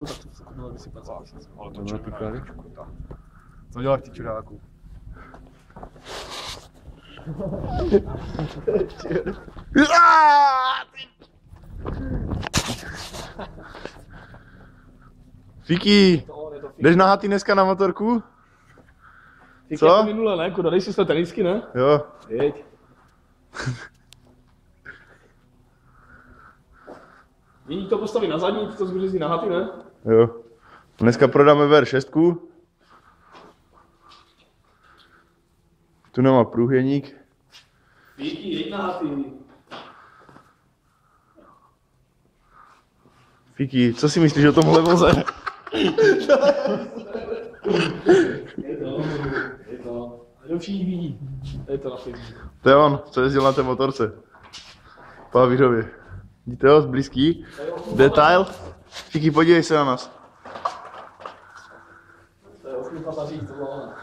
Tak to se mělo vysypat za měsíc. Ale to čeká. Co děláš ty čuráku? Fíky, jdeš nahatý dneska na motorku? Fíky Co? jako minule, ne? Kuda, dej si to tenisky, ne? Jo. Jeď. Jiní to postaví na zadní, ty to zbřízní nahatý, ne? Jo. Dneska prodáme VR6. Tu nemá průhěník. Fíky, jeď nahatý. Fíky, co si myslíš o tomhle voze? Je to. Jenom všichni vidí. Je to na filmu. To je on, co jezdil na té motorce. Po Havířově. Vidíte ho, zblízký? Detail. Fíky, podívej se na nás. To je 8 pasaží, to bylo ono.